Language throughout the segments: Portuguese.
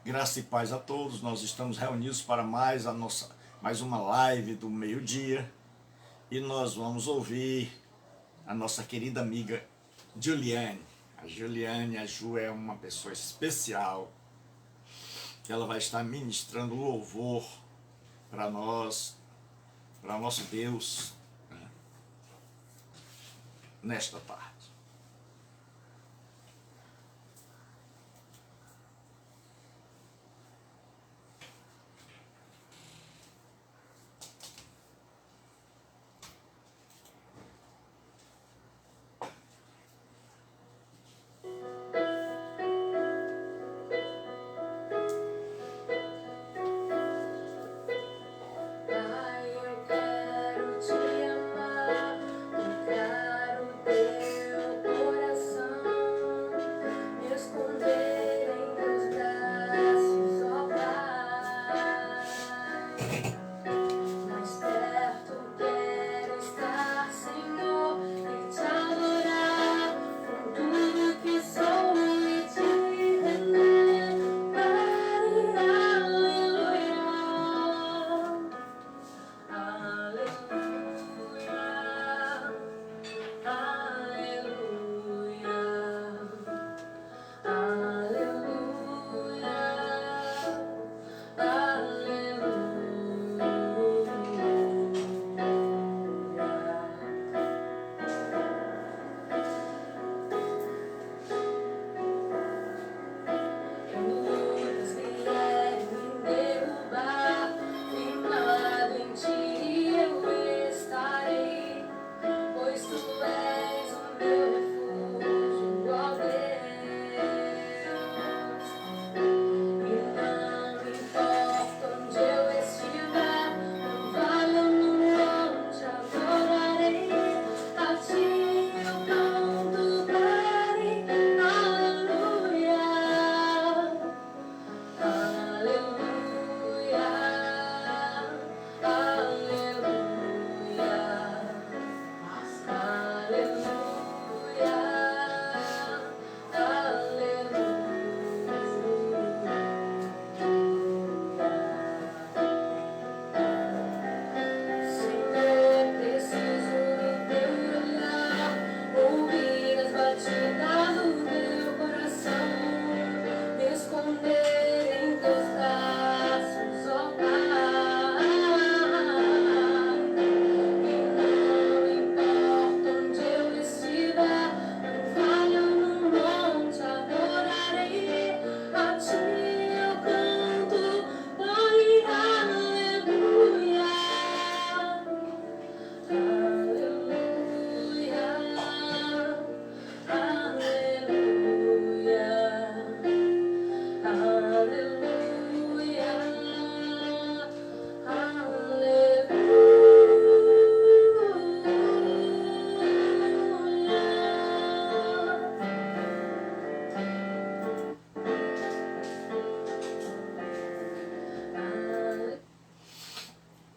Graça e paz a todos. Nós estamos reunidos para mais uma live do meio-dia e nós vamos ouvir a nossa querida amiga Juliane. A Ju é uma pessoa especial. Ela vai estar ministrando louvor para nós, para nosso Deus, né, nesta tarde.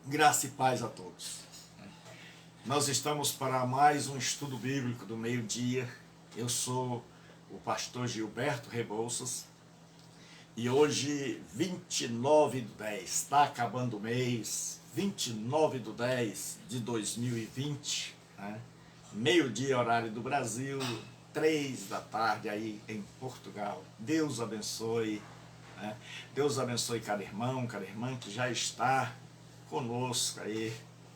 Graça e paz a todos. Nós estamos para mais um estudo bíblico do meio-dia. Eu sou o pastor Gilberto Rebouças e hoje, 29/10, está acabando o mês, 29/10 de 2020, né? Meio-dia, horário do Brasil, 3 da tarde aí em Portugal. Deus abençoe, né? Deus abençoe cada irmão, cada irmã que já está conosco aí,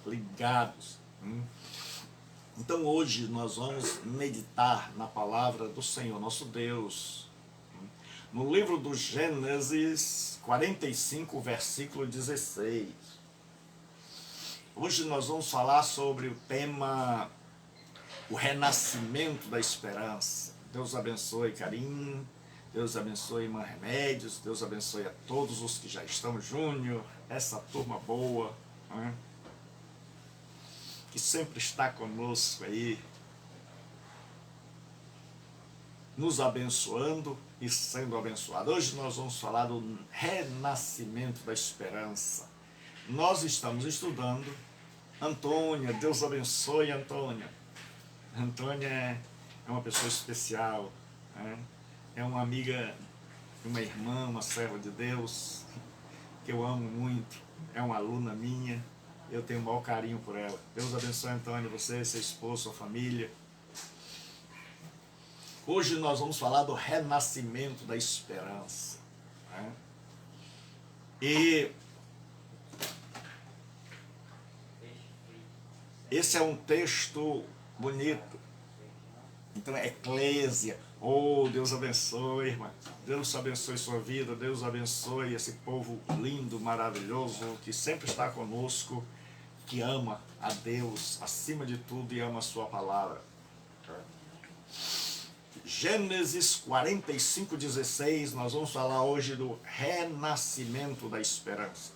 ligados. Então hoje nós vamos meditar na palavra do Senhor nosso Deus, no livro do Gênesis 45, versículo 16. Hoje nós vamos falar sobre o tema, o renascimento da esperança. Deus abençoe Carim, Deus abençoe Irmã Remédios, Deus abençoe a todos os que já estão, Júnior, essa turma boa, né, que sempre está conosco aí, nos abençoando e sendo abençoado. Hoje nós vamos falar do renascimento da esperança. Nós estamos estudando Antônia, Deus abençoe Antônia. Antônia é uma pessoa especial, né? É uma amiga uma irmã, uma serva de Deus, que eu amo muito, é uma aluna minha, eu tenho o maior carinho por ela. Deus abençoe, Antônio, você, seu esposo, sua família. Hoje nós vamos falar do renascimento da esperança, né? E esse é um texto bonito. Então, Eclésia, oh, Deus abençoe, irmã. Deus abençoe sua vida, Deus abençoe esse povo lindo, maravilhoso, que sempre está conosco, que ama a Deus acima de tudo e ama a sua palavra. Gênesis 45:16, nós vamos falar hoje do renascimento da esperança.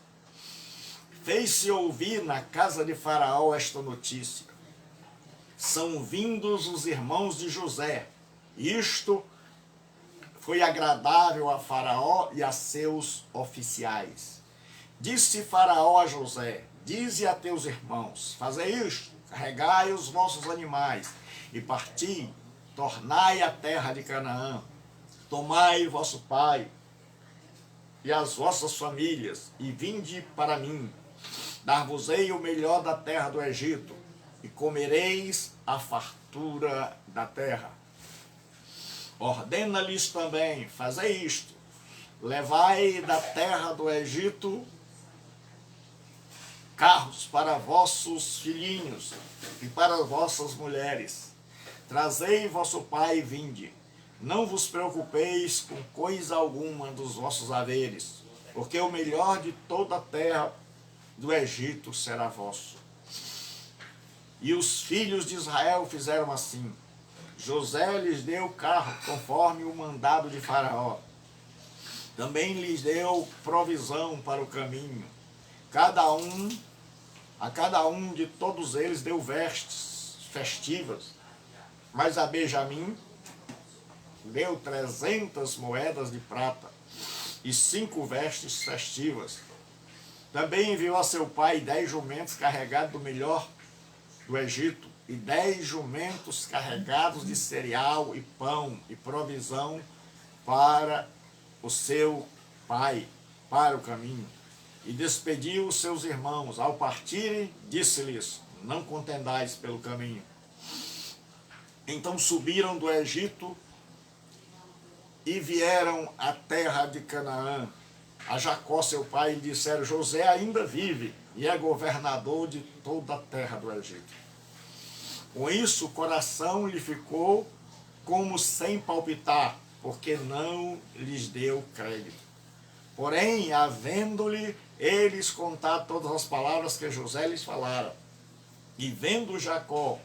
Fez-se ouvir na casa de Faraó esta notícia: são vindos os irmãos de José. Isto foi agradável a Faraó e a seus oficiais. Disse Faraó a José: dize a teus irmãos, fazei isto, carregai os vossos animais e parti, tornai a terra de Canaã, tomai vosso pai e as vossas famílias, e vinde para mim. Dar-vos-ei o melhor da terra do Egito, e comereis a fartura da terra. Ordena-lhes também, fazei isto, levai da terra do Egito carros para vossos filhinhos e para vossas mulheres. Trazei vosso pai e vinde. Não vos preocupeis com coisa alguma dos vossos haveres, porque o melhor de toda a terra do Egito será vosso. E os filhos de Israel fizeram assim. José lhes deu carro conforme o mandado de Faraó. Também lhes deu provisão para o caminho. A cada um de todos eles deu vestes festivas. Mas a Benjamim deu 300 moedas de prata e 5 vestes festivas. Também enviou a seu pai 10 jumentos carregados do melhor do Egito e 10 jumentos carregados de cereal e pão e provisão para o seu pai, para o caminho. E despediu os seus irmãos. Ao partirem, disse-lhes: não contendais pelo caminho. Então subiram do Egito e vieram à terra de Canaã. A Jacó, seu pai, lhe disseram: José ainda vive e é governador de toda a terra do Egito. Com isso, o coração lhe ficou como sem palpitar, porque não lhes deu crédito. Porém, havendo-lhe eles contado todas as palavras que José lhes falara, e vendo Jacó,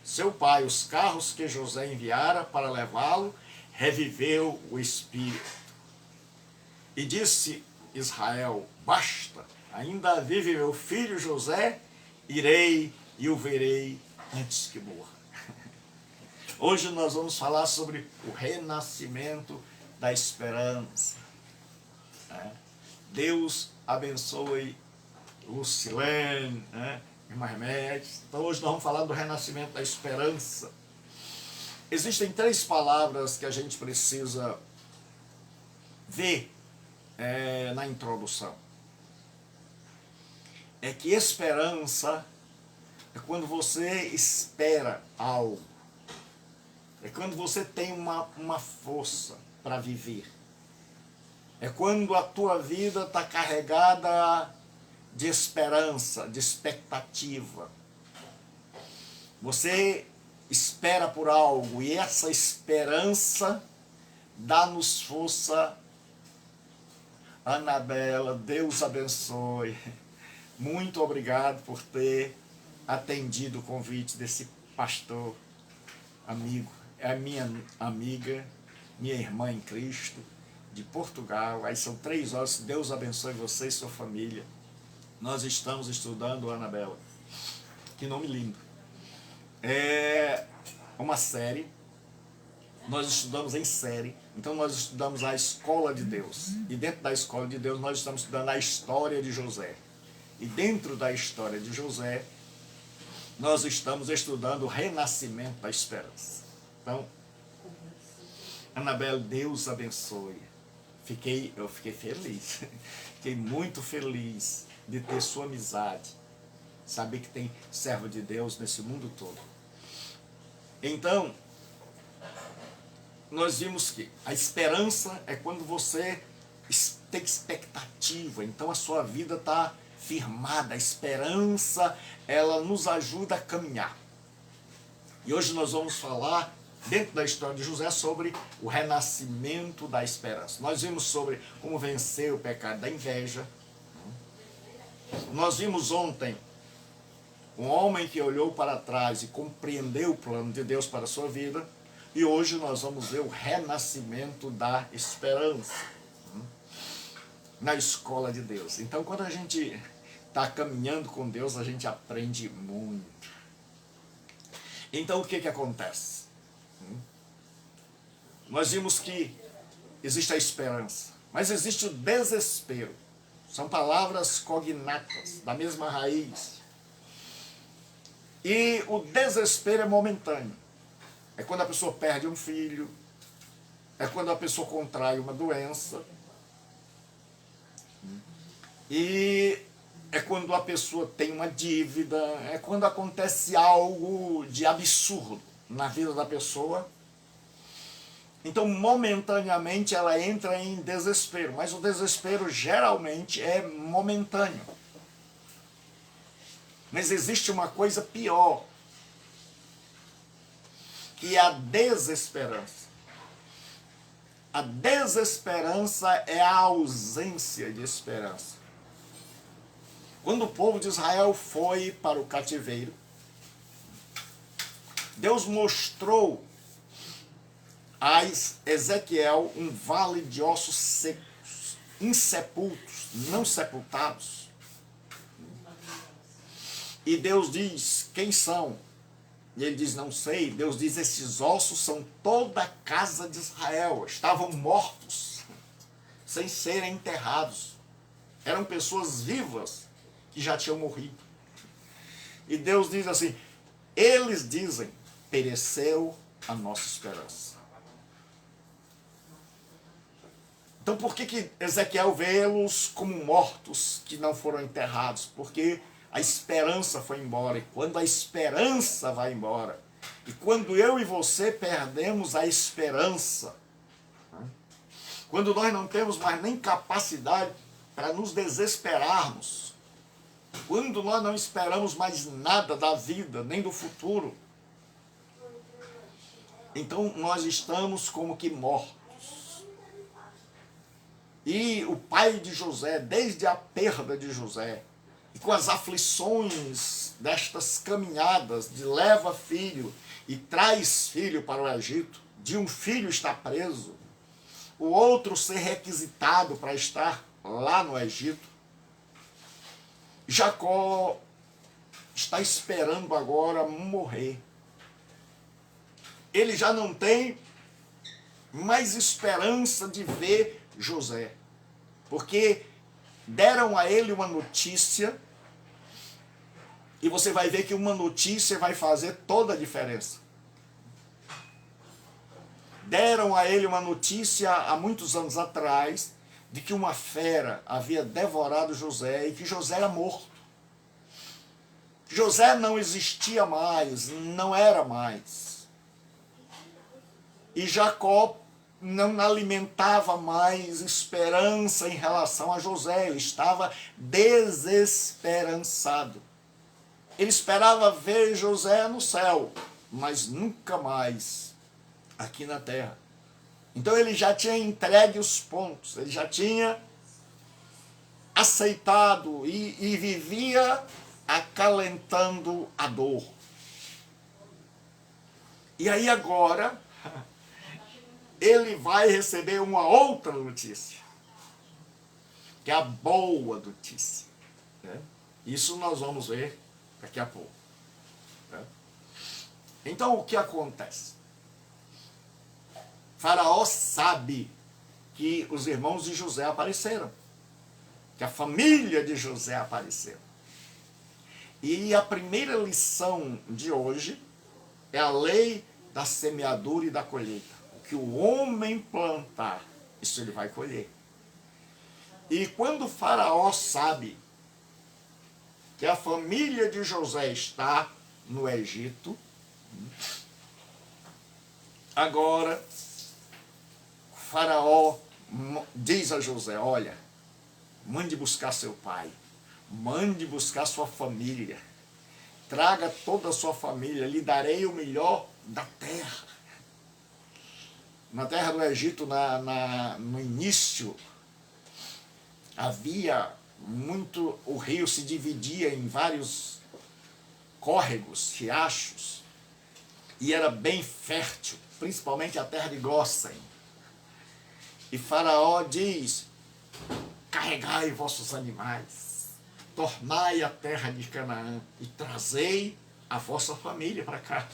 seu pai, os carros que José enviara para levá-lo, reviveu o espírito. E disse Israel: basta, ainda vive meu filho José, irei e o verei antes que morra. Hoje nós vamos falar sobre o renascimento da esperança. Deus abençoe Lucilene, irmã Remédios. Então hoje nós vamos falar do renascimento da esperança. Existem 3 palavras que a gente precisa ver na introdução. É que esperança é quando você espera algo. É quando você tem uma força para viver. É quando a tua vida está carregada de esperança, de expectativa. Você espera por algo e essa esperança dá-nos força. Anabela, Deus abençoe. Muito obrigado por ter atendido o convite desse pastor amigo. É minha amiga, minha irmã em Cristo, de Portugal. Aí são 3 horas. Deus abençoe você e sua família. Nós estamos estudando, Anabela. Que nome lindo. É uma série. Nós estudamos em série. Então nós estudamos a escola de Deus. E dentro da escola de Deus nós estamos estudando a história de José. E dentro da história de José, nós estamos estudando o renascimento da esperança. Então, Anabela, Deus abençoe. Eu fiquei feliz, fiquei muito feliz de ter sua amizade, saber que tem servo de Deus nesse mundo todo. Então, nós vimos que a esperança é quando você tem expectativa, então a sua vida está firmada. A esperança, ela nos ajuda a caminhar. E hoje nós vamos falar, dentro da história de José, sobre o renascimento da esperança. Nós vimos sobre como vencer o pecado da inveja. Nós vimos ontem um homem que olhou para trás e compreendeu o plano de Deus para a sua vida. E hoje nós vamos ver o renascimento da esperança na escola de Deus. Então, quando a gente está caminhando com Deus, a gente aprende muito. Então, o que acontece? Nós vimos que existe a esperança, mas existe o desespero. São palavras cognatas, da mesma raiz. E o desespero é momentâneo. É quando a pessoa perde um filho, é quando a pessoa contrai uma doença, e é quando a pessoa tem uma dívida, é quando acontece algo de absurdo na vida da pessoa. Então, momentaneamente, ela entra em desespero, mas o desespero geralmente é momentâneo. Mas existe uma coisa pior, que é a desesperança. A desesperança é a ausência de esperança. Quando o povo de Israel foi para o cativeiro, Deus mostrou a Ezequiel um vale de ossos secos, insepultos, não sepultados. E Deus diz, quem são? E ele diz, não sei. Deus diz, esses ossos são toda a casa de Israel. Estavam mortos, sem serem enterrados. Eram pessoas vivas que já tinham morrido. E Deus diz assim, eles dizem, pereceu a nossa esperança. Então por que Ezequiel vê-los como mortos que não foram enterrados? Porque a esperança foi embora. E quando a esperança vai embora, e quando eu e você perdemos a esperança, quando nós não temos mais nem capacidade para nos desesperarmos, quando nós não esperamos mais nada da vida, nem do futuro, então nós estamos como que mortos. E o pai de José, desde a perda de José, e com as aflições destas caminhadas de leva filho e traz filho para o Egito, de um filho estar preso, o outro ser requisitado para estar lá no Egito, Jacó está esperando agora morrer. Ele já não tem mais esperança de ver José, porque deram a ele uma notícia, e você vai ver que uma notícia vai fazer toda a diferença. Deram a ele uma notícia há muitos anos atrás, de que uma fera havia devorado José, e que José era morto. José não existia mais, não era mais. E Jacó não alimentava mais esperança em relação a José, ele estava desesperançado. Ele esperava ver José no céu, mas nunca mais aqui na terra. Então ele já tinha entregue os pontos, ele já tinha aceitado e vivia acalentando a dor. E aí agora ele vai receber uma outra notícia, que é a boa notícia. Né? Isso nós vamos ver daqui a pouco. Né? Então o que acontece? Faraó sabe que os irmãos de José apareceram, que a família de José apareceu. E a primeira lição de hoje é a lei da semeadura e da colheita. O que o homem plantar, isso ele vai colher. E quando o faraó sabe que a família de José está no Egito, agora o faraó diz a José, olha, mande buscar seu pai, mande buscar sua família, traga toda a sua família, lhe darei o melhor da terra. Na terra do Egito, no início, havia muito, o rio se dividia em vários córregos, riachos, e era bem fértil, principalmente a terra de Gósen. E Faraó diz, carregai vossos animais, tornai a terra de Canaã e trazei a vossa família para cá.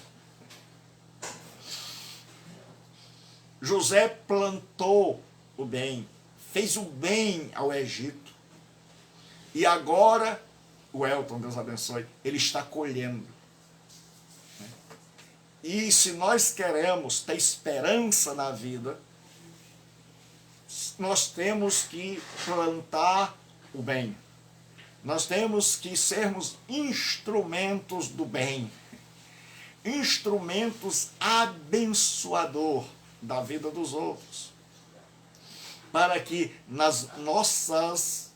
José plantou o bem, fez o bem ao Egito. E agora, o Elton, Deus abençoe, ele está colhendo. E se nós queremos ter esperança na vida, nós temos que plantar o bem. Nós temos que sermos instrumentos do bem. Instrumentos abençoador da vida dos outros. Para que nos nossos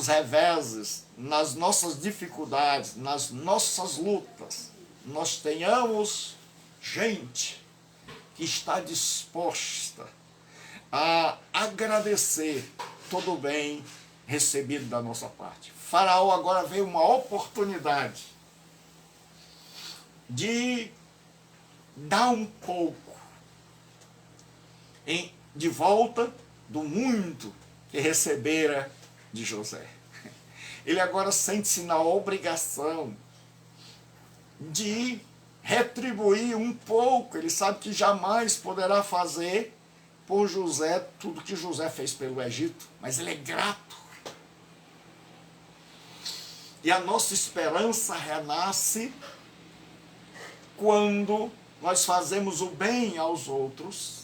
reveses, nas nossas dificuldades, nas nossas lutas, nós tenhamos gente que está disposta a agradecer todo o bem recebido da nossa parte. Faraó agora veio uma oportunidade de dar um pouco de volta do muito que recebera de José. Ele agora sente-se na obrigação de retribuir um pouco. Ele sabe que jamais poderá fazer por José tudo que José fez pelo Egito, mas ele é grato. E a nossa esperança renasce quando nós fazemos o bem aos outros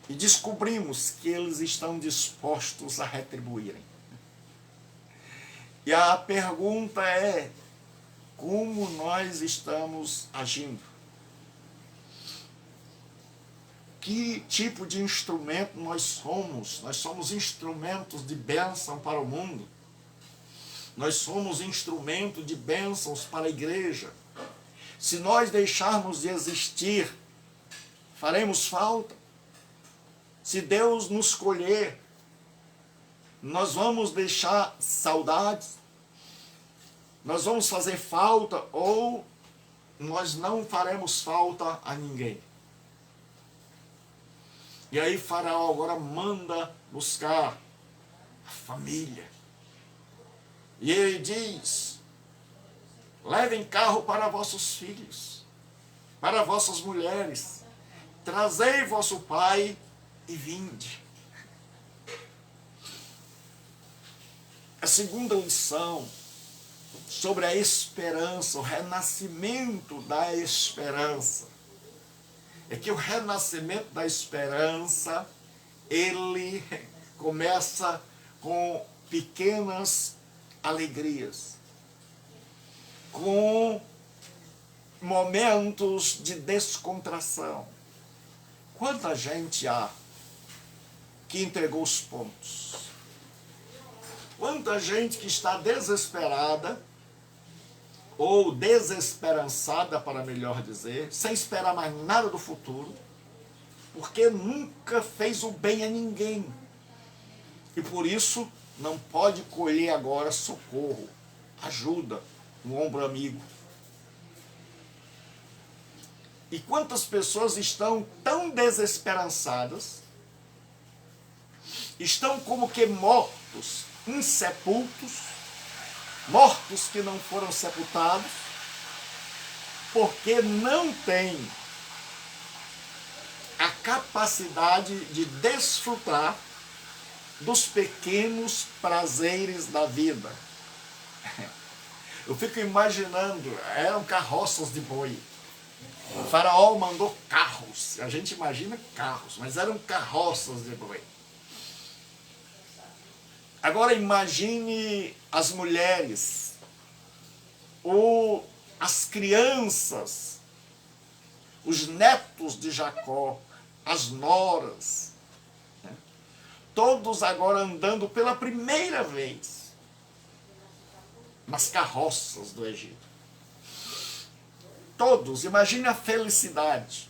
e descobrimos que eles estão dispostos a retribuírem. E a pergunta é, como nós estamos agindo? Que tipo de instrumento nós somos? Nós somos instrumentos de bênção para o mundo. Nós somos instrumento de bênçãos para a igreja. Se nós deixarmos de existir, faremos falta. Se Deus nos colher, nós vamos deixar saudades, nós vamos fazer falta ou nós não faremos falta a ninguém. E aí Faraó agora manda buscar a família. E ele diz, levem carro para vossos filhos, para vossas mulheres, trazei vosso pai e vinde. A segunda lição sobre a esperança, o renascimento da esperança, é que o renascimento da esperança, ele começa com pequenas alegrias, com momentos de descontração. Quanta gente há que entregou os pontos? Quanta gente que está desesperada, ou desesperançada, para melhor dizer, sem esperar mais nada do futuro, porque nunca fez o bem a ninguém. E por isso não pode colher agora socorro, ajuda, um ombro amigo. E quantas pessoas estão tão desesperançadas, estão como que mortos, insepultos, mortos que não foram sepultados, porque não têm a capacidade de desfrutar dos pequenos prazeres da vida. Eu fico imaginando, eram carroças de boi. O faraó mandou carros, a gente imagina carros, mas eram carroças de boi. Agora imagine as mulheres, ou as crianças, os netos de Jacó, as noras, né? Todos agora andando pela primeira vez nas carroças do Egito. Todos, imagine a felicidade.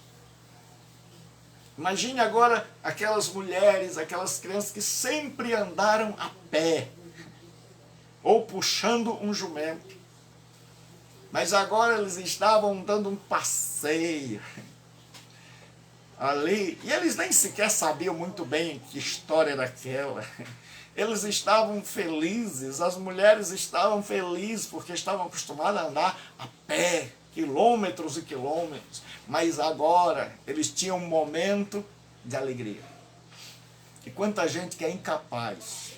Imagine agora aquelas mulheres, aquelas crianças que sempre andaram a pé, ou puxando um jumento. Mas agora eles estavam dando um passeio ali, e eles nem sequer sabiam muito bem que história era aquela. Eles estavam felizes, as mulheres estavam felizes, porque estavam acostumadas a andar a pé, quilômetros e quilômetros, mas agora eles tinham um momento de alegria. E quanta gente que é incapaz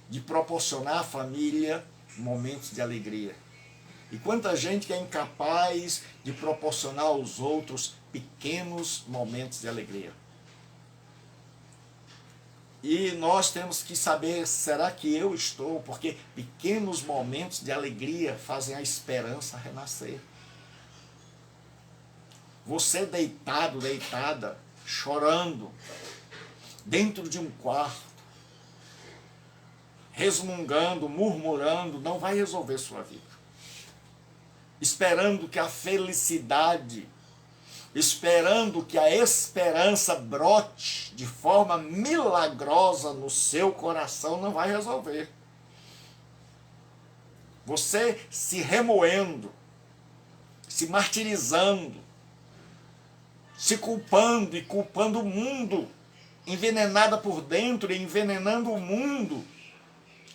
de proporcionar à família momentos de alegria. E quanta gente que é incapaz de proporcionar aos outros pequenos momentos de alegria. E nós temos que saber, será que eu estou? Porque pequenos momentos de alegria fazem a esperança renascer. Você deitado, deitada, chorando, dentro de um quarto, resmungando, murmurando, não vai resolver sua vida. Esperando que a felicidade, esperando que a esperança brote de forma milagrosa no seu coração, não vai resolver. Você se remoendo, se martirizando, se culpando e culpando o mundo, envenenada por dentro e envenenando o mundo,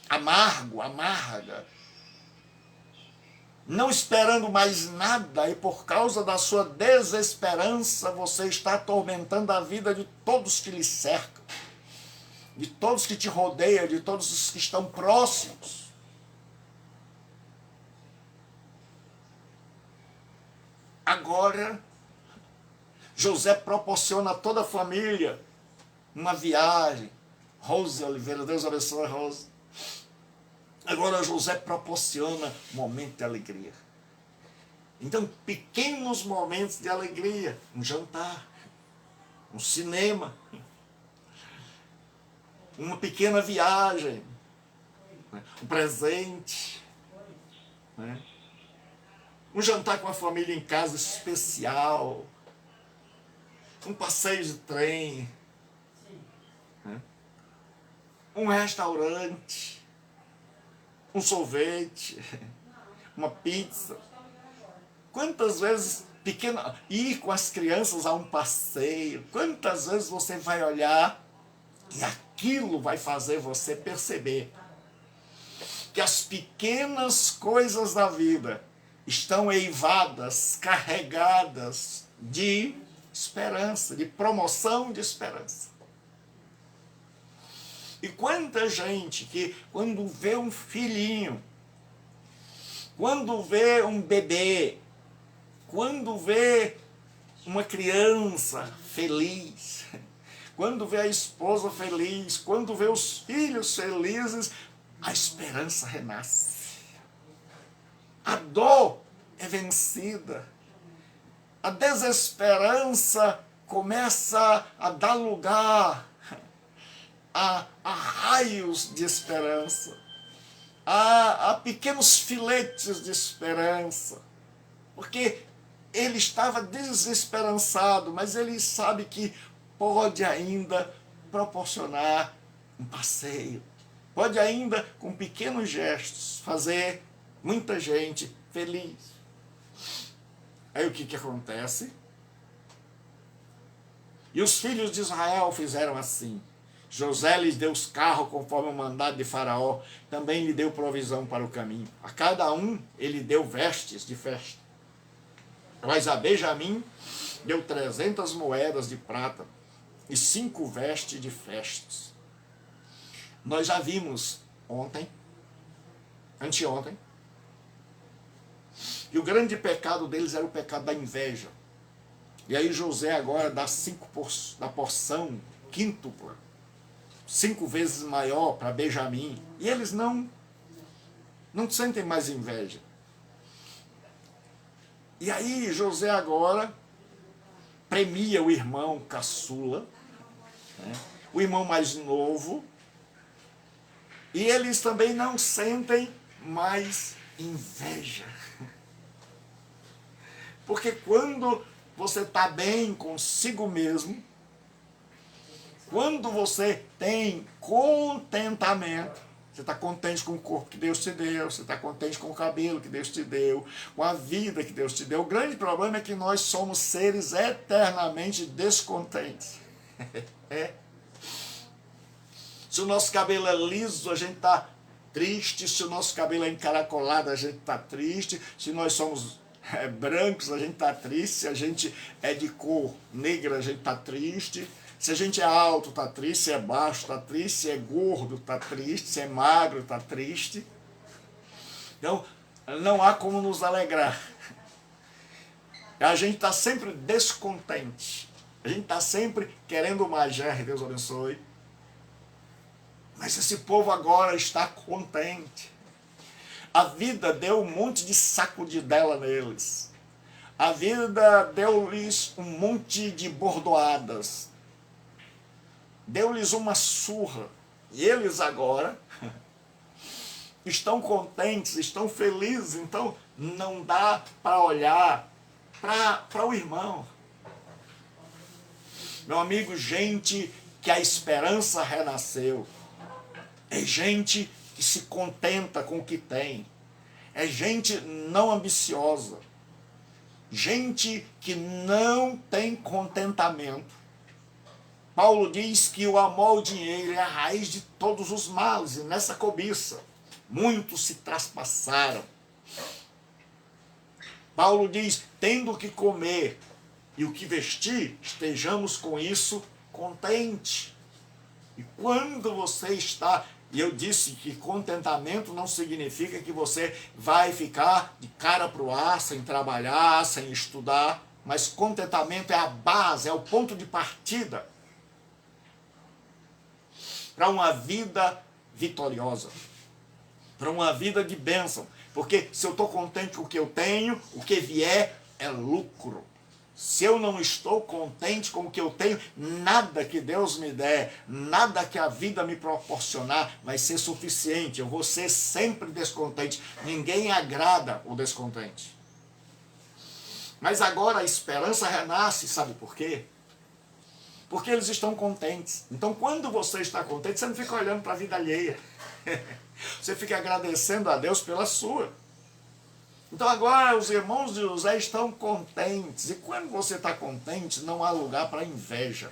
amargo, amarga, não esperando mais nada, e por causa da sua desesperança você está atormentando a vida de todos que lhe cercam, de todos que te rodeiam, de todos os que estão próximos. Agora, José proporciona a toda a família uma viagem. Rose Oliveira, Deus abençoe a Rose. Agora José proporciona um momento de alegria. Então, pequenos momentos de alegria. Um jantar, um cinema, uma pequena viagem, um presente, né? Um jantar com a família em casa especial, um passeio de trem, né? Um restaurante, um sorvete, uma pizza. Quantas vezes ir com as crianças a um passeio, quantas vezes você vai olhar e aquilo vai fazer você perceber que as pequenas coisas da vida estão eivadas, carregadas de esperança, de promoção de esperança. E quanta gente que, quando vê um filhinho, quando vê um bebê, quando vê uma criança feliz, quando vê a esposa feliz, quando vê os filhos felizes, a esperança renasce. A dor é vencida. A desesperança começa a dar lugar a raios de esperança, a pequenos filetes de esperança, porque ele estava desesperançado, mas ele sabe que pode ainda proporcionar um passeio, pode ainda, com pequenos gestos, fazer muita gente feliz. Aí o que acontece? E os filhos de Israel fizeram assim. José lhes deu os carros conforme o mandado de Faraó, também lhe deu provisão para o caminho. A cada um ele deu vestes de festa. Mas a Benjamim deu 300 moedas de prata e 5 vestes de festas. Nós já vimos ontem, anteontem, e o grande pecado deles era o pecado da inveja. E aí José agora dá da porção quíntupla. 5 vezes maior para Benjamim. E eles não sentem mais inveja. E aí José agora premia o irmão caçula, né, o irmão mais novo, e eles também não sentem mais inveja. Porque quando você está bem consigo mesmo, quando você tem contentamento, você está contente com o corpo que Deus te deu, você está contente com o cabelo que Deus te deu, com a vida que Deus te deu. O grande problema é que nós somos seres eternamente descontentes. Se o nosso cabelo é liso, a gente está triste. Se o nosso cabelo é encaracolado, a gente está triste. Se nós somos brancos, a gente está triste. Se a gente é de cor negra, a gente está triste. Se a gente é alto, está triste. Se é baixo, está triste. Se é gordo, está triste. Se é magro, está triste. Então, não há como nos alegrar. A gente está sempre descontente. A gente está sempre querendo mais. Deus abençoe. Mas esse povo agora está contente. A vida deu um monte de sacudidela neles. A vida deu-lhes um monte de bordoadas. Deu-lhes uma surra. E eles agora estão contentes, estão felizes. Então não dá para olhar para o irmão. Meu amigo, gente que a esperança renasceu. É gente que se contenta com o que tem. É gente não ambiciosa. Gente que não tem contentamento. Paulo diz que o amor ao dinheiro é a raiz de todos os males. E nessa cobiça, muitos se traspassaram. Paulo diz, tendo o que comer e o que vestir, estejamos com isso contente. E quando você está... E eu disse que contentamento não significa que você vai ficar de cara para o ar, sem trabalhar, sem estudar. Mas contentamento é a base, é o ponto de partida para uma vida vitoriosa, para uma vida de bênção. Porque se eu estou contente com o que eu tenho, o que vier é lucro. Se eu não estou contente com o que eu tenho, nada que Deus me der, nada que a vida me proporcionar vai ser suficiente. Eu vou ser sempre descontente. Ninguém agrada o descontente. Mas agora a esperança renasce, sabe por quê? Porque eles estão contentes. Então quando você está contente, você não fica olhando para a vida alheia. Você fica agradecendo a Deus pela sua. Então agora os irmãos de José estão contentes. E quando você está contente, não há lugar para inveja.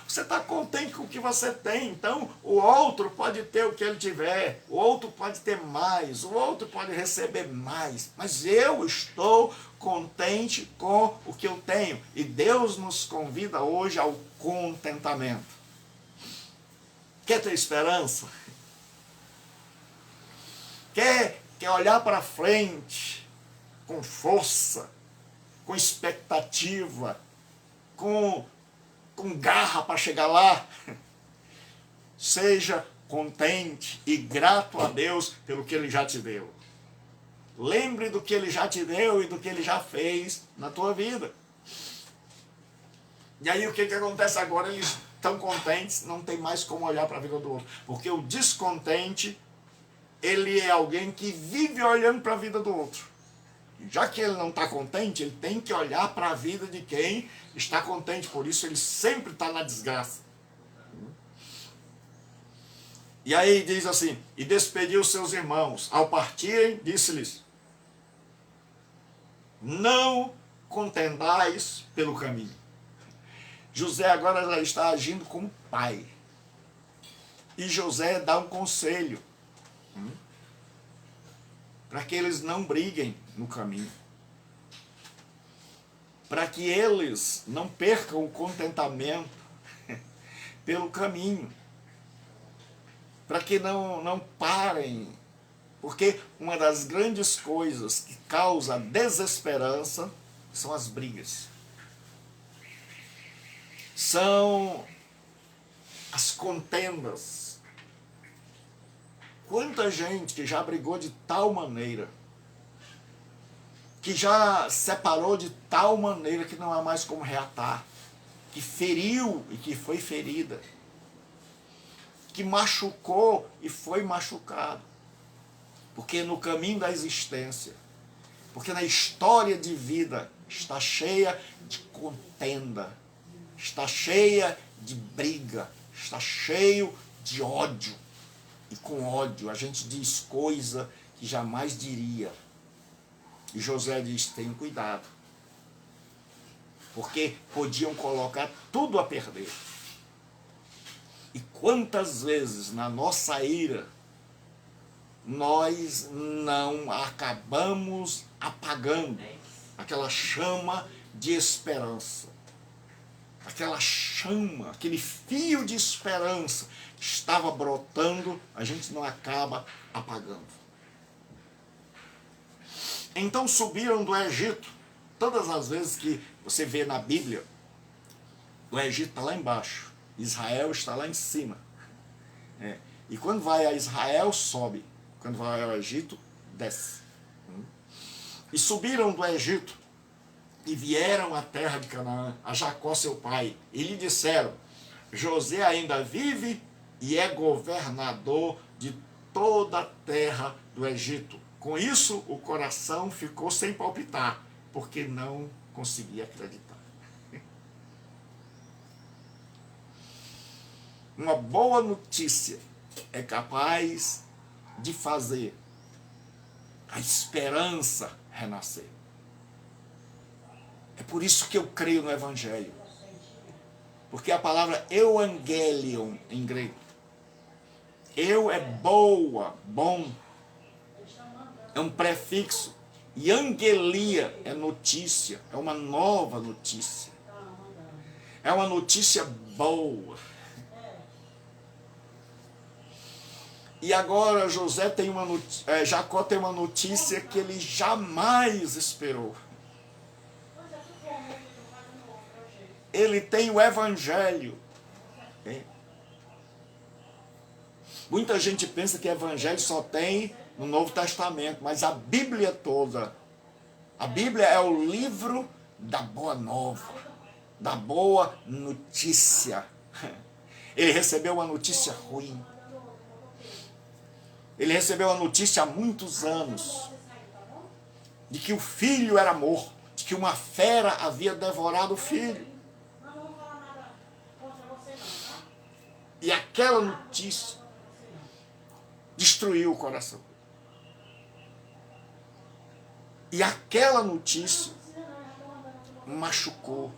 Você está contente com o que você tem. Então o outro pode ter o que ele tiver. O outro pode ter mais. O outro pode receber mais. Mas eu estou contente com o que eu tenho. E Deus nos convida hoje ao contentamento. Quer ter esperança? Quer olhar para frente com força, com expectativa, com garra para chegar lá? Seja contente e grato a Deus pelo que Ele já te deu. Lembre do que Ele já te deu e do que Ele já fez na tua vida. E aí o que acontece agora? Eles estão contentes, não tem mais como olhar para a vida do outro. Porque o descontente, ele é alguém que vive olhando para a vida do outro. E já que ele não está contente, ele tem que olhar para a vida de quem está contente. Por isso ele sempre está na desgraça. E aí diz assim, e despediu seus irmãos. Ao partirem, disse-lhes, não contendais pelo caminho. José agora já está agindo como pai. E José dá um conselho. Para que eles não briguem no caminho. Para que eles não percam o contentamento pelo caminho. Para que não parem. Porque uma das grandes coisas que causa desesperança são as brigas. São as contendas. Quanta gente que já brigou de tal maneira, que já separou de tal maneira que não há mais como reatar, que feriu e que foi ferida, que machucou e foi machucado. Porque no caminho da existência, porque na história de vida está cheia de contenda, está cheia de briga, está cheio de ódio. E com ódio a gente diz coisa que jamais diria. E José diz, tenham cuidado. Porque podiam colocar tudo a perder. E quantas vezes na nossa ira nós não acabamos apagando aquela chama de esperança. Aquela chama, aquele fio de esperança que estava brotando, a gente não acaba apagando. Então subiram do Egito. Todas as vezes que você vê na Bíblia, o Egito está lá embaixo, Israel está lá em cima. E quando vai a Israel, sobe. Quando vai ao Egito, desce. E subiram do Egito e vieram à terra de Canaã, a Jacó seu pai, e lhe disseram, José ainda vive e é governador de toda a terra do Egito. Com isso, o coração ficou sem palpitar, porque não conseguia acreditar. Uma boa notícia é capaz de fazer a esperança renascer. É por isso que eu creio no Evangelho. Porque a palavra euangelion em grego, eu é boa, bom, é um prefixo. E angelia é notícia, é uma nova notícia. É uma notícia boa. E agora Jacó tem uma notícia que ele jamais esperou. Ele tem o Evangelho. Muita gente pensa que Evangelho só tem no Novo Testamento, mas a Bíblia toda. A Bíblia é o livro da boa nova, da boa notícia. Ele recebeu uma notícia ruim. Ele recebeu a notícia há muitos anos de que o filho era morto, de que uma fera havia devorado o filho. E aquela notícia destruiu o coração. E aquela notícia machucou.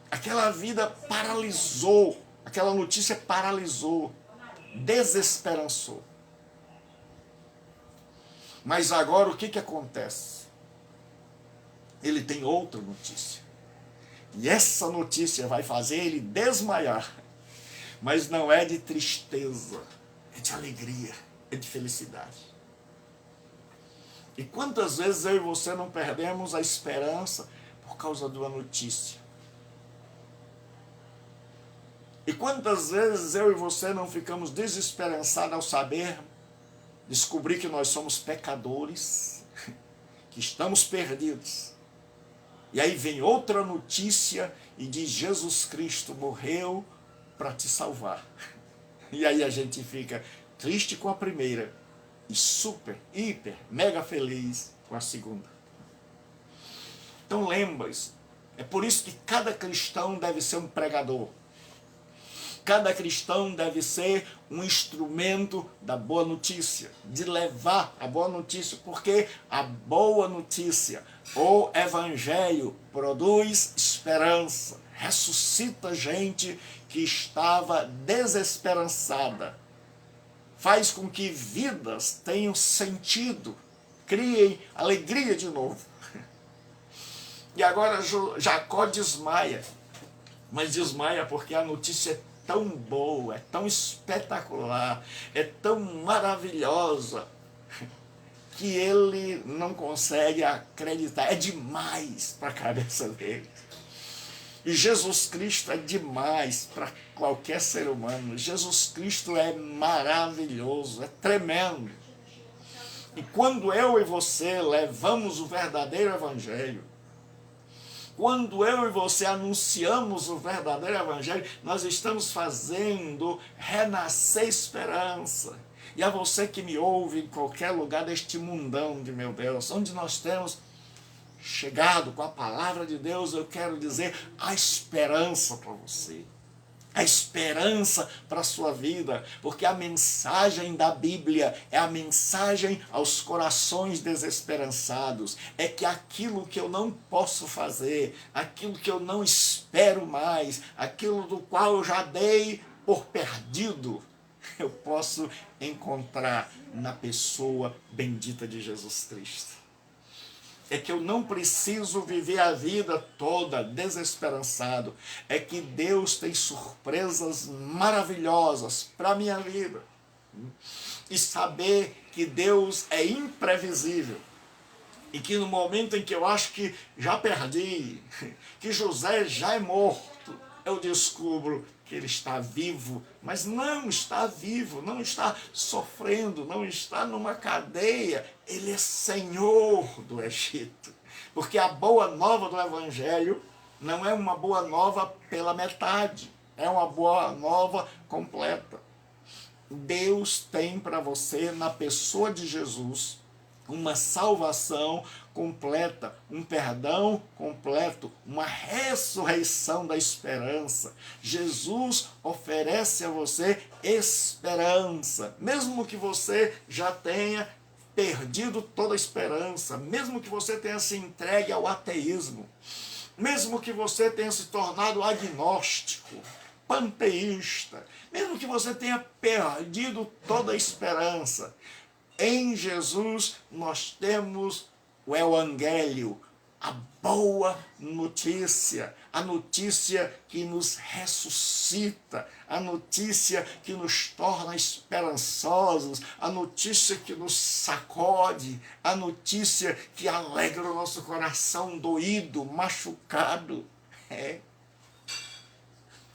Aquela vida paralisou, aquela notícia paralisou, desesperançou. Mas agora o que acontece? Ele tem outra notícia. E essa notícia vai fazer ele desmaiar. Mas não é de tristeza, é de alegria, é de felicidade. E quantas vezes eu e você não perdemos a esperança por causa de uma notícia? E quantas vezes eu e você não ficamos desesperançados ao descobrir que nós somos pecadores, que estamos perdidos. E aí vem outra notícia e diz, Jesus Cristo morreu para te salvar. E aí a gente fica triste com a primeira e super, hiper, mega feliz com a segunda. Então lembra-se, é por isso que cada cristão deve ser um pregador. Cada cristão deve ser um instrumento da boa notícia, de levar a boa notícia, porque a boa notícia, o Evangelho, produz esperança, ressuscita gente que estava desesperançada, faz com que vidas tenham sentido, criem alegria de novo. E agora Jacó desmaia, mas desmaia porque a notícia é tão boa, é tão espetacular, é tão maravilhosa, que ele não consegue acreditar. É demais para a cabeça dele. E Jesus Cristo é demais para qualquer ser humano. Jesus Cristo é maravilhoso, é tremendo. E quando eu e você levamos o verdadeiro evangelho, quando eu e você anunciamos o verdadeiro evangelho, nós estamos fazendo renascer esperança. E a você que me ouve em qualquer lugar deste mundão de meu Deus, onde nós temos chegado com a palavra de Deus, eu quero dizer a esperança para você. A esperança para a sua vida, porque a mensagem da Bíblia é a mensagem aos corações desesperançados. É que aquilo que eu não posso fazer, aquilo que eu não espero mais, aquilo do qual eu já dei por perdido, eu posso encontrar na pessoa bendita de Jesus Cristo. É que eu não preciso viver a vida toda desesperançado. É que Deus tem surpresas maravilhosas para a minha vida. E saber que Deus é imprevisível. E que no momento em que eu acho que já perdi, que José já é morto, eu descubro que ele está vivo, mas não está vivo, não está sofrendo, não está numa cadeia. Ele é Senhor do Egito. Porque a boa nova do Evangelho não é uma boa nova pela metade, é uma boa nova completa. Deus tem para você, na pessoa de Jesus, uma salvação completa, um perdão completo, uma ressurreição da esperança. Jesus oferece a você esperança, mesmo que você já tenha perdido toda a esperança, mesmo que você tenha se entregue ao ateísmo, mesmo que você tenha se tornado agnóstico, panteísta, mesmo que você tenha perdido toda a esperança, em Jesus nós temos o Evangelho, a boa notícia, a notícia que nos ressuscita, a notícia que nos torna esperançosos, a notícia que nos sacode, a notícia que alegra o nosso coração doído, machucado.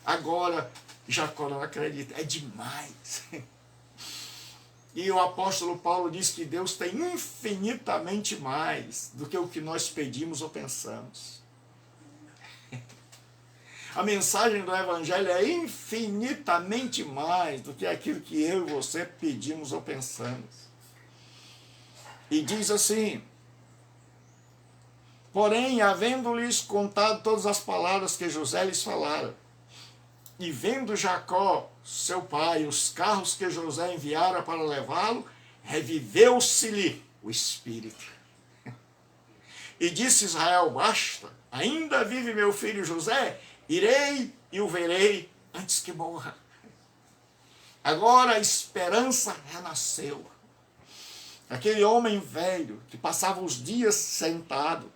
Agora, Jacó não acredita, é demais. E o apóstolo Paulo diz que Deus tem infinitamente mais do que o que nós pedimos ou pensamos. A mensagem do Evangelho é infinitamente mais do que aquilo que eu e você pedimos ou pensamos. E diz assim: porém, havendo-lhes contado todas as palavras que José lhes falara, e vendo Jacó, seu pai, os carros que José enviara para levá-lo, reviveu-se-lhe o espírito. E disse Israel: basta, ainda vive meu filho José, irei e o verei antes que morra. Agora a esperança renasceu. Aquele homem velho que passava os dias sentado,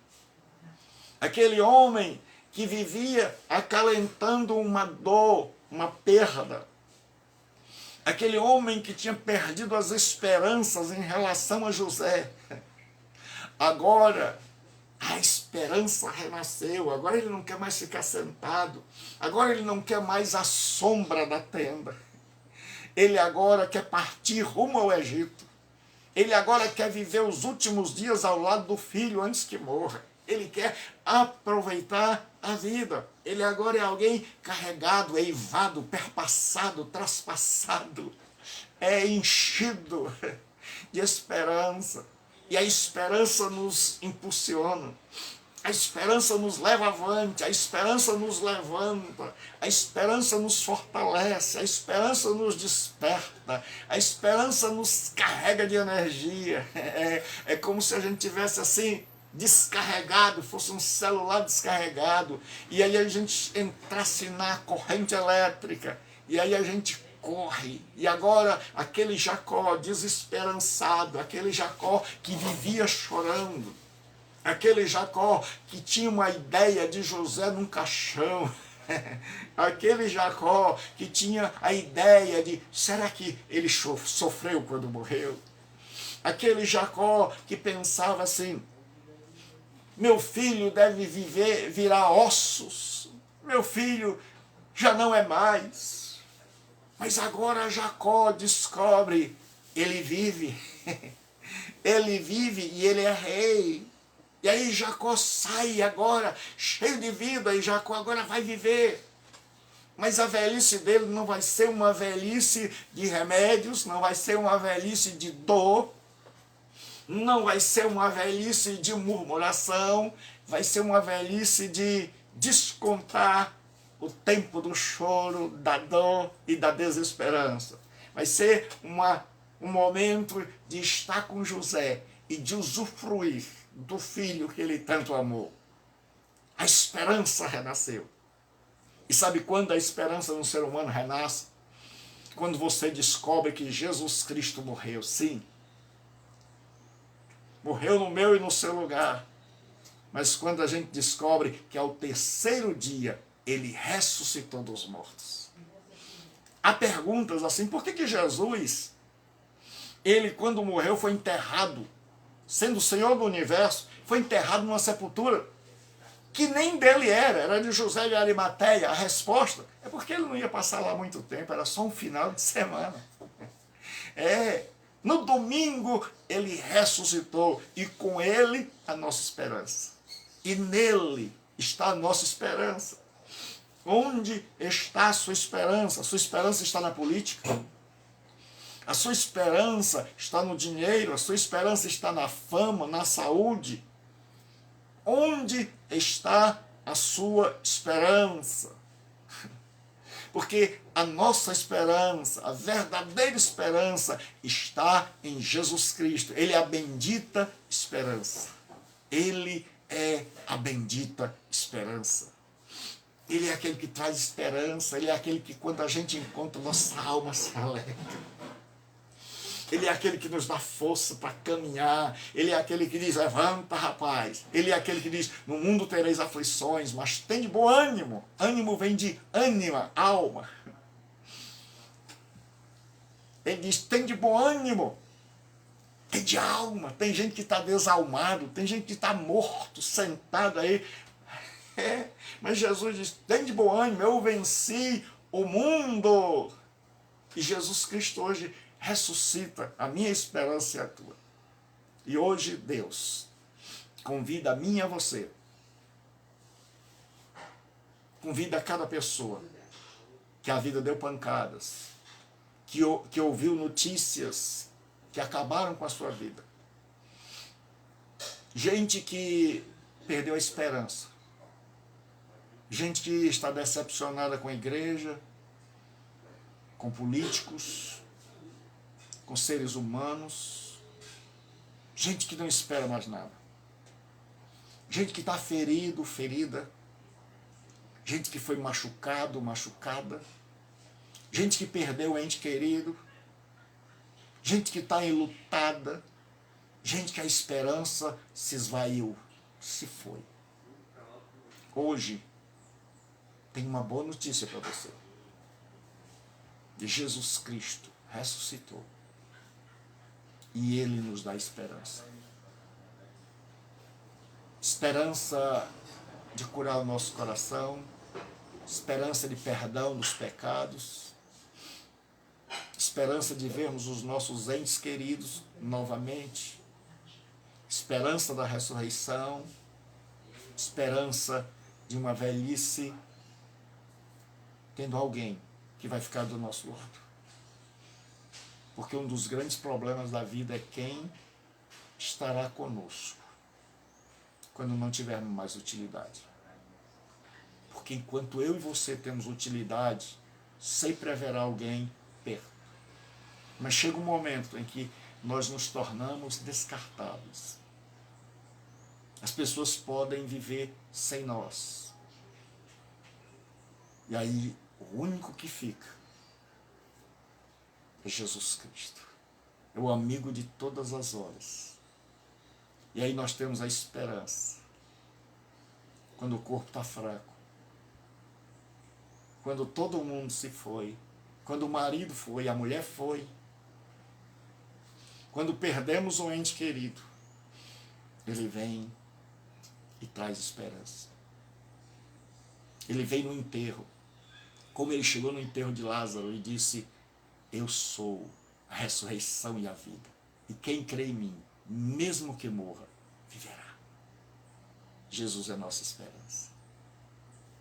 aquele homem que vivia acalentando uma dor, uma perda, aquele homem que tinha perdido as esperanças em relação a José, agora a esperança renasceu, agora ele não quer mais ficar sentado, agora ele não quer mais a sombra da tenda, ele agora quer partir rumo ao Egito, ele agora quer viver os últimos dias ao lado do filho antes que morra. Ele quer aproveitar a vida. Ele agora é alguém carregado, eivado, perpassado, traspassado, é enchido de esperança. E a esperança nos impulsiona. A esperança nos leva avante, a esperança nos levanta, a esperança nos fortalece, a esperança nos desperta, a esperança nos carrega de energia. É como se a gente tivesse assim, descarregado, fosse um celular descarregado, e aí a gente entrasse na corrente elétrica, e aí a gente corre, e agora aquele Jacó desesperançado, aquele Jacó que vivia chorando, aquele Jacó que tinha uma ideia de José num caixão, aquele Jacó que tinha a ideia de, será que ele sofreu quando morreu? Aquele Jacó que pensava assim, meu filho deve virar ossos, meu filho já não é mais. Mas agora Jacó descobre, ele vive. Ele vive e ele é rei. E aí Jacó sai agora, cheio de vida, e Jacó agora vai viver. Mas a velhice dele não vai ser uma velhice de remédios, não vai ser uma velhice de dor, não vai ser uma velhice de murmuração, vai ser uma velhice de descontar o tempo do choro, da dor e da desesperança. Vai ser um momento de estar com José e de usufruir do filho que ele tanto amou. A esperança renasceu. E sabe quando a esperança no ser humano renasce? Quando você descobre que Jesus Cristo morreu, sim. Morreu no meu e no seu lugar. Mas quando a gente descobre que ao terceiro dia ele ressuscitou dos mortos. Há perguntas assim, por que Jesus, ele quando morreu foi enterrado, sendo o Senhor do Universo, foi enterrado numa sepultura que nem dele era de José de Arimateia? A resposta é porque ele não ia passar lá muito tempo, era só um final de semana. No domingo ele ressuscitou e com ele a nossa esperança. E nele está a nossa esperança. Onde está a sua esperança? A sua esperança está na política? A sua esperança está no dinheiro? A sua esperança está na fama, na saúde? Onde está a sua esperança? Porque a nossa esperança, a verdadeira esperança, está em Jesus Cristo. Ele é a bendita esperança. Ele é a bendita esperança. Ele é aquele que traz esperança. Ele é aquele que, quando a gente encontra, nossa alma se alegra. Ele é aquele que nos dá força para caminhar. Ele é aquele que diz, levanta, rapaz. Ele é aquele que diz, no mundo tereis aflições, mas tem de bom ânimo. Ânimo vem de ânima, alma. Ele diz, tem de bom ânimo. Tem de alma. Tem gente que está desalmado, tem gente que está morto, sentado aí. Mas Jesus diz, tem de bom ânimo, eu venci o mundo. E Jesus Cristo hoje ressuscita a minha esperança e a tua. E hoje Deus convida a mim e a você. Convida a cada pessoa que a vida deu pancadas, que ouviu notícias que acabaram com a sua vida. Gente que perdeu a esperança. Gente que está decepcionada com a igreja, com políticos, com seres humanos, gente que não espera mais nada, gente que está ferido, ferida, gente que foi machucado, machucada, gente que perdeu o ente querido, gente que está enlutada, gente que a esperança se esvaiu, se foi. Hoje tem uma boa notícia para você. Jesus Cristo ressuscitou. E Ele nos dá esperança. Esperança de curar o nosso coração, esperança de perdão dos pecados, esperança de vermos os nossos entes queridos novamente, esperança da ressurreição, esperança de uma velhice, tendo alguém que vai ficar do nosso lado. Porque um dos grandes problemas da vida é quem estará conosco quando não tivermos mais utilidade. Porque enquanto eu e você temos utilidade, sempre haverá alguém perto. Mas chega um momento em que nós nos tornamos descartáveis. As pessoas podem viver sem nós. E aí, o único que fica é Jesus Cristo. É o amigo de todas as horas. E aí nós temos a esperança. Quando o corpo está fraco. Quando todo mundo se foi. Quando o marido foi, a mulher foi. Quando perdemos um ente querido. Ele vem e traz esperança. Ele veio no enterro. Como ele chegou no enterro de Lázaro e disse: eu sou a ressurreição e a vida. E quem crê em mim, mesmo que morra, viverá. Jesus é a nossa esperança.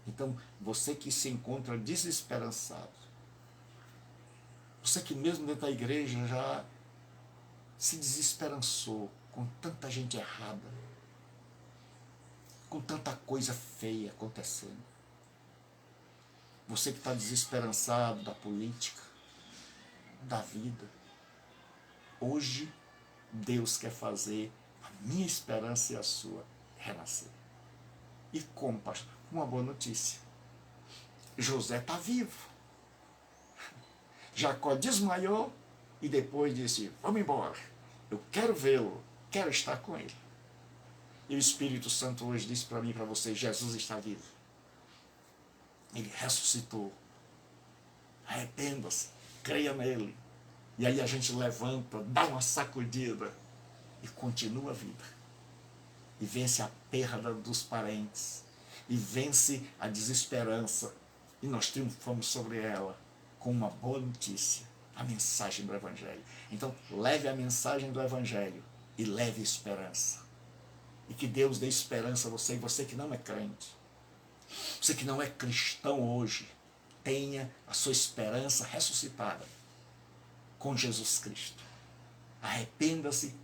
Então, você que se encontra desesperançado, você que mesmo dentro da igreja já se desesperançou com tanta gente errada, com tanta coisa feia acontecendo. Você que está desesperançado da política, da vida. Hoje, Deus quer fazer a minha esperança e a sua renascer. E como, pastor? Uma boa notícia. José está vivo. Jacó desmaiou e depois disse: vamos embora. Eu quero vê-lo, quero estar com ele. E o Espírito Santo hoje disse para mim e para você: Jesus está vivo. Ele ressuscitou. Arrependa-se, creia nele. E aí a gente levanta, dá uma sacudida e continua a vida. E vence a perda dos parentes. E vence a desesperança. E nós triunfamos sobre ela com uma boa notícia, a mensagem do Evangelho. Então, leve a mensagem do Evangelho e leve esperança. E que Deus dê esperança a você, e você que não é crente, você que não é cristão hoje, tenha a sua esperança ressuscitada com Jesus Cristo. Arrependa-se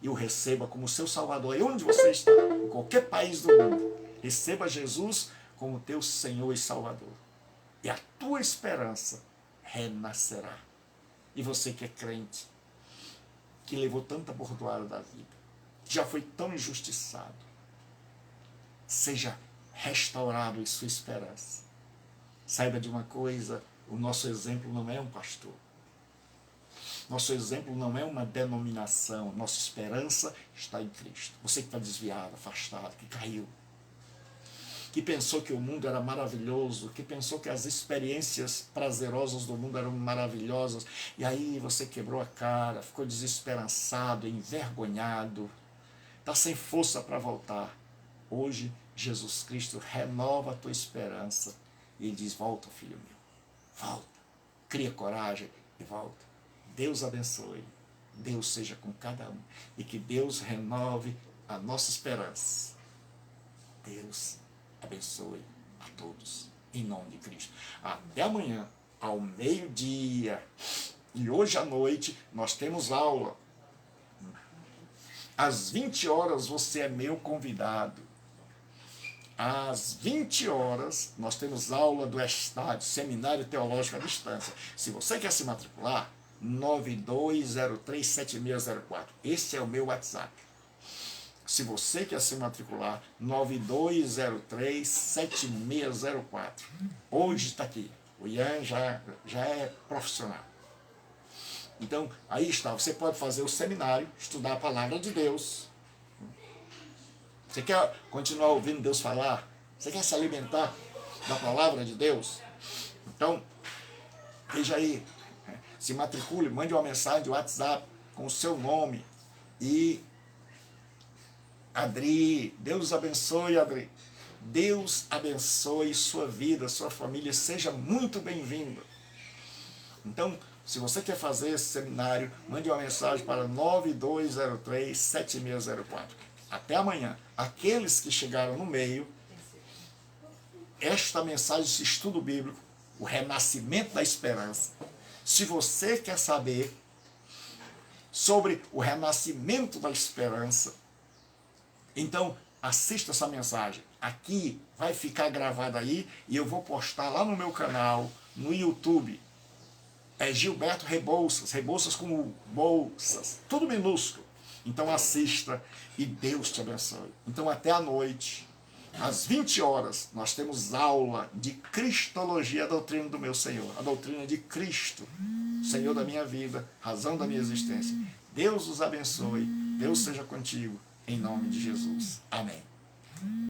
e o receba como seu Salvador. E onde você está, em qualquer país do mundo, receba Jesus como teu Senhor e Salvador. E a tua esperança renascerá. E você que é crente, que levou tanta bordoada da vida, que já foi tão injustiçado, seja restaurado em sua esperança. Saiba de uma coisa: o nosso exemplo não é um pastor. Nosso exemplo não é uma denominação. Nossa esperança está em Cristo. Você que está desviado, afastado, que caiu, que pensou que o mundo era maravilhoso, que pensou que as experiências prazerosas do mundo eram maravilhosas, e aí você quebrou a cara, ficou desesperançado, envergonhado, está sem força para voltar. Hoje, Jesus Cristo renova a tua esperança e ele diz: volta, filho meu, volta, cria coragem e volta. Deus abençoe, Deus seja com cada um, e que Deus renove a nossa esperança. Deus abençoe a todos, em nome de Cristo. Até amanhã, ao meio-dia. E hoje à noite nós temos aula. Às 20 horas você é meu convidado. Às 20 horas nós temos aula do Estádio, Seminário Teológico à Distância. Se você quer se matricular, 92037604. Esse é o meu WhatsApp. Se você quer se matricular, 92037604. Hoje está aqui. O Ian já é profissional. Então, aí está. Você pode fazer o seminário, estudar a palavra de Deus. Você quer continuar ouvindo Deus falar? Você quer se alimentar da palavra de Deus? Então, veja aí. Se matricule, mande uma mensagem de WhatsApp com o seu nome. E Adri, Deus abençoe, Adri. Deus abençoe sua vida, sua família, seja muito bem-vindo. Então, se você quer fazer esse seminário, mande uma mensagem para 92037604. Até amanhã. Aqueles que chegaram no meio, esta mensagem, esse estudo bíblico, o renascimento da esperança. Se você quer saber sobre o renascimento da esperança, então assista essa mensagem. Aqui vai ficar gravada aí e eu vou postar lá no meu canal, no YouTube. É Gilberto Rebouças, Rebouças com bolsas, tudo minúsculo. Então assista e Deus te abençoe. Então até a noite, às 20 horas, nós temos aula de Cristologia, a doutrina do meu Senhor. A doutrina de Cristo, Senhor da minha vida, razão da minha existência. Deus os abençoe, Deus seja contigo, em nome de Jesus. Amém.